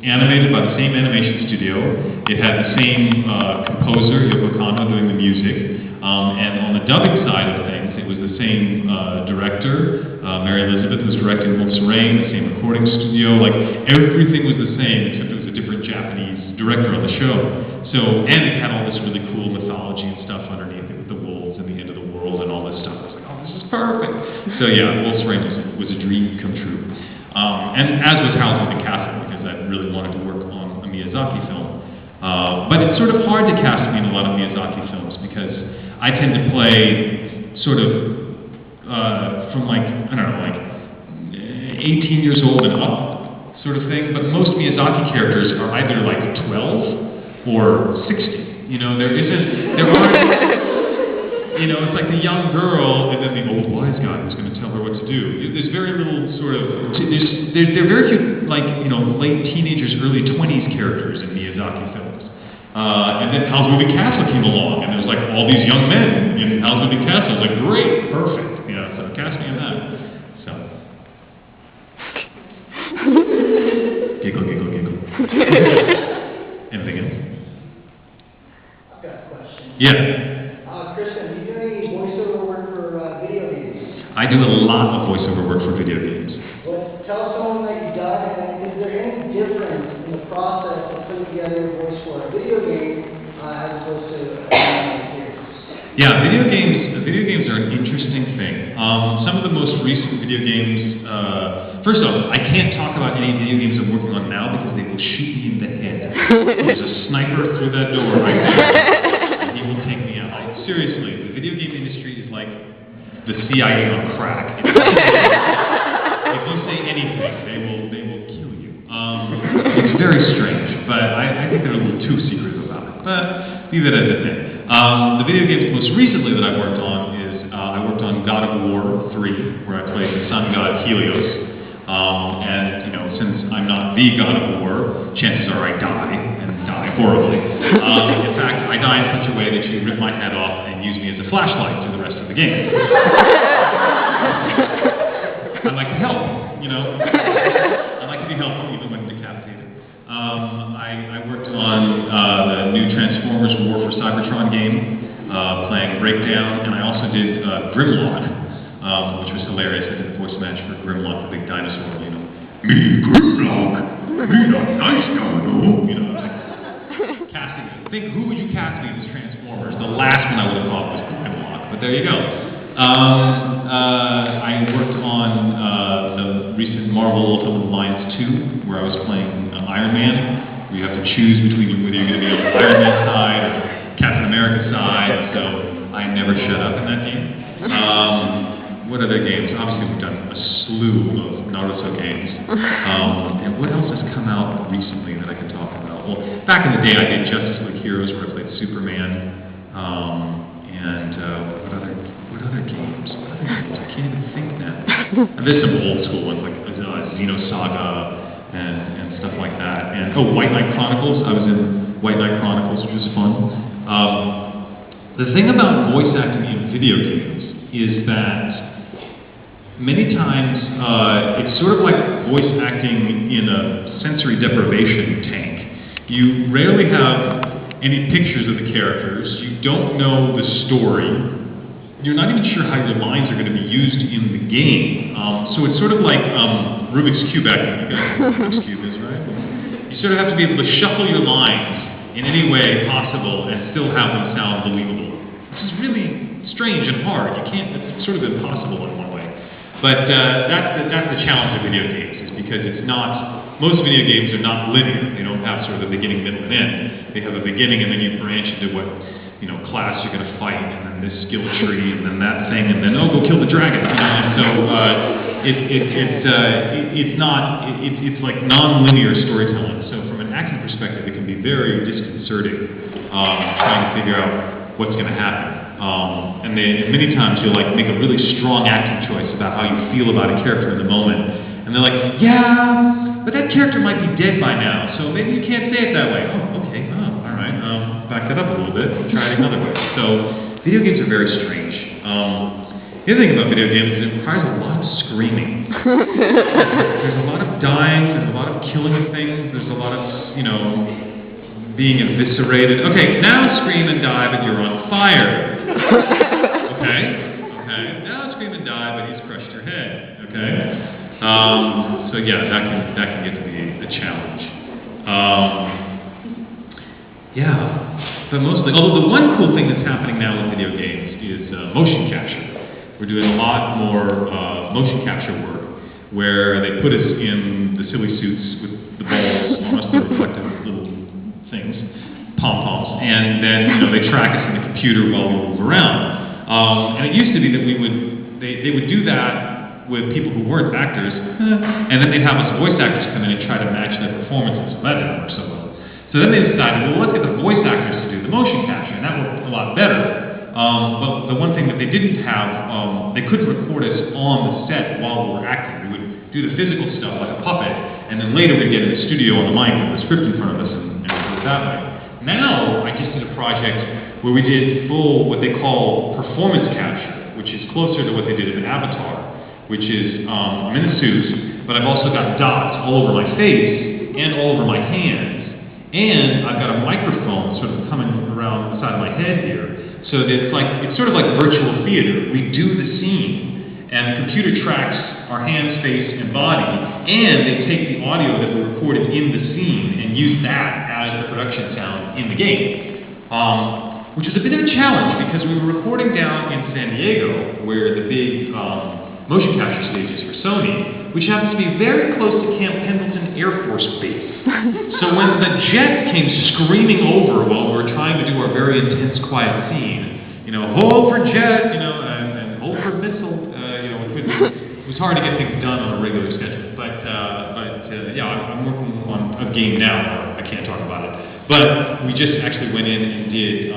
animated by the same animation studio. It had the same composer, Yoko Kanno, doing the music. And on the dubbing side of things, it was the same director, Mary Elizabeth, was directing Wolf's Rain, the same recording studio. Like, everything was the same, except it was a different Japanese director on the show. So, and it had all this really cool mythology and stuff underneath it with the wolves and the end of the world and all this stuff. I was like, oh, this is perfect. So yeah, Wolf's Rain was a dream come true. And as was Hellsing the Castle, because I really wanted to work on a Miyazaki film. But it's sort of hard to cast me in a lot of Miyazaki films because I tend to play sort of from like, I don't know, like 18 years old and up sort of thing. But most Miyazaki characters are either like 12 or 60. You know, there aren't, you know, it's like the young girl and then the old wise guy who's going to tell her what to do. There's very little sort of, there are very few, like, you know, late teenagers, early 20s characters in Miyazaki films. And then Howl's Moving Castle came along, and there's like all these young men in Howl's Moving Castle. I was like, great, perfect, you know, so cast me in that. So. Giggle, giggle, giggle. Anything else? I've got a question. Yeah. Crispin, do you do any voiceover work for video games? I do a lot of voiceover work for video games. Well, tell us someone that you've done, and is there any difference in the process of putting together a voice for a video game as opposed to series? Yeah, video games are an interesting thing. Some of the most recent video games, first off, I can't talk about any video games I'm working on now because they will shoot me in the head. There's a sniper through that door right there. He will take me out. Seriously, the video game industry is like the CIA on crack. If you say anything, they will kill you. It's very strange, but I think they're a little too secretive about it. But leave it as it is. The video games most recently that I worked on is I worked on God of War 3, where I played the sun god Helios. And you know, since I'm not the God of War, chances are I die, and die horribly. In fact, I die in such a way that you rip my head off and use me as a flashlight through the rest of the game. I like to help, you know. I like to be helpful even when decapitated. I worked on the new Transformers War for Cybertron game, playing Breakdown, and I also did Grimlock. Which was hilarious. I did the voice match for Grimlock, the big dinosaur, you know. Me, Grimlock, me, a nice dino. You know, like, casting it. Think, who would you cast me as Transformers? The last one I would have thought was Grimlock, but there you go. I worked on the recent Marvel Ultimate Alliance 2, where I was playing Iron Man, where you have to choose between whether you're going to be on the Iron Man side or Captain America side, so I never shut up in that game. What other games? Obviously, we've done a slew of Naruto games. And what else has come out recently that I can talk about? Well, back in the day, I did Justice League Heroes, where I played Superman. What other games? I can't even think now. And there's some old school ones like Xenosaga and stuff like that. And White Knight Chronicles. I was in White Knight Chronicles, which was fun. The thing about voice acting in video games is that many times, it's sort of like voice acting in a sensory deprivation tank. You rarely have any pictures of the characters. You don't know the story. You're not even sure how your lines are going to be used in the game. So it's sort of like Rubik's Cube acting. You guys know what Rubik's Cube is, right? You sort of have to be able to shuffle your lines in any way possible and still have them sound believable. This is really strange and hard. It's sort of impossible in one way. But that's the challenge of video games, is because most video games are not linear. They don't have sort of a beginning, middle, and end. They have a beginning, and then you branch into what, you know, class you're going to fight, and then this skill tree, and then that thing, and then, go kill the dragon. You know? And so it's like non-linear storytelling. So from an acting perspective, it can be very disconcerting trying to figure out what's going to happen. And many times you'll like make a really strong acting choice about how you feel about a character in the moment, and they're like, yeah, but that character might be dead by now, so maybe you can't say it that way. Oh, okay, all right, back that up a little bit, try it another way. So video games are very strange. The other thing about video games is it requires a lot of screaming. There's a lot of dying, there's a lot of killing of things, there's a lot of, being eviscerated. Okay, now scream and die, but you're on fire. Okay, now scream and die, but he's crushed your head. Okay? So yeah, that can get to be a challenge. But mostly, although the one cool thing that's happening now with video games is motion capture. We're doing a lot more motion capture work, where they put us in the silly suits with the balls, almost the reflective little things, pom-poms, and then they track us in the computer while we move around. And it used to be that they would do that with people who weren't actors, and then they'd have us voice actors come in and try to match their performances. Well, that didn't work so well. So then they decided, well, let's get the voice actors to do the motion capture, and that worked a lot better. But the one thing that they didn't have, they couldn't record us on the set while we were acting. We would do the physical stuff like a puppet, and then later we'd get in the studio on the mic with the script in front of us and do it that way. Now, I just did a project where we did full, what they call performance capture, which is closer to what they did in Avatar, which is, I'm in a suit, but I've also got dots all over my face and all over my hands. And I've got a microphone sort of coming around the side of my head here. So that it's sort of like virtual theater. We do the scene, and the computer tracks our hands, face, and body, and they take the audio that we recorded in the scene and use that as the production sound in the game. Which is a bit of a challenge, because we were recording down in San Diego, where the big motion capture stage is for Sony, which happens to be very close to Camp Pendleton Air Force Base. So when the jet came screaming over while we were trying to do our very intense, quiet scene, hold for jet, and hold for missile, it was hard to get things done on a regular schedule. But I'm working on a game now. I can't talk about it. But we just actually went in and did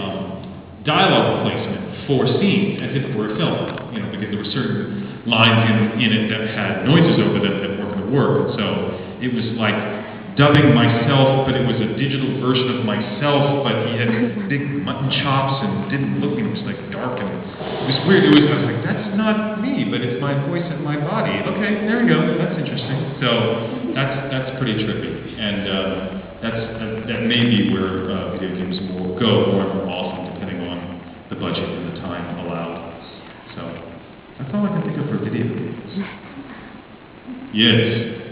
dialogue replacement for scenes as if it were a film, because there were certain lines in it that had noises over them that weren't going to work. So it was like dubbing myself, but it was a digital version of myself, but he had big mutton chops and didn't look, it was like dark, and it was weird. I was like, that's not me, but it's my voice and my body. Okay, there we go, that's interesting. So that's pretty trippy, and that may be where video games will go more and more often, depending on the budget and the time allowed. So that's all I can think of for video games. Yes.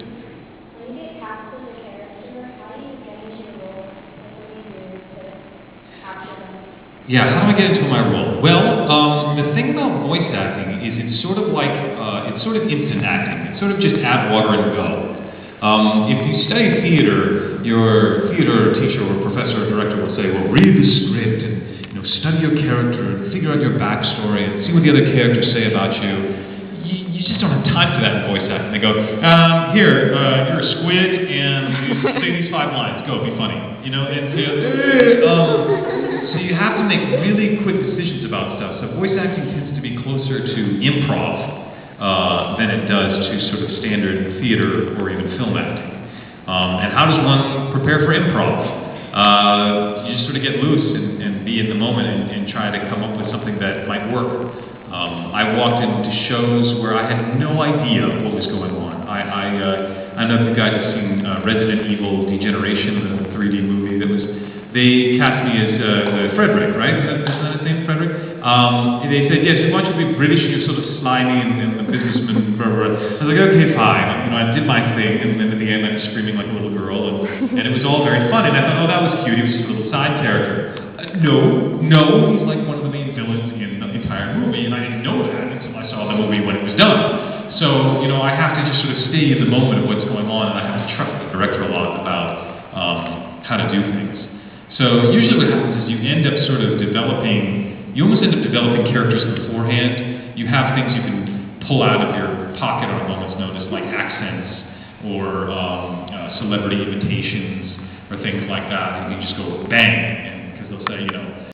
Yeah, how do I get into my role? Well, the thing about voice acting is it's sort of instant acting. It's sort of just add water and go. If you study theater, your theater teacher or professor or director will say, well, read the script and study your character and figure out your backstory and see what the other characters say about you. You just don't have time for that in voice acting. They go, you're a squid and you say these 5 lines. Go, be funny. So you have to make really quick decisions about stuff. So voice acting tends to be closer to improv than it does to sort of standard theater or even film acting. And how does one prepare for improv? You just sort of get loose and be in the moment and try to come up with something that might work. I walked into shows where I had no idea what was going on. I know if you guys have seen Resident Evil Degeneration, the 3D movie that was. They cast me as Frederick, right? Isn't that his name, Frederick? They said, yes, you want you to be British and you're sort of slimy and the businessman, blah, blah, blah. I was like, okay, fine. I did my thing, and then at the end I was screaming like a little girl, and it was all very fun. And I thought, oh, that was cute. He was just a little side character. No, he's like one of the main villains in the entire movie, and I didn't know that until I saw the movie when it was done. So, I have to just sort of stay in the moment of what's going on, and I have to trust the director a lot about how to do things. So usually what happens is you almost end up developing characters beforehand. You have things you can pull out of your pocket on a moment's notice, like accents or celebrity imitations or things like that, and you just go bang, and because they'll say,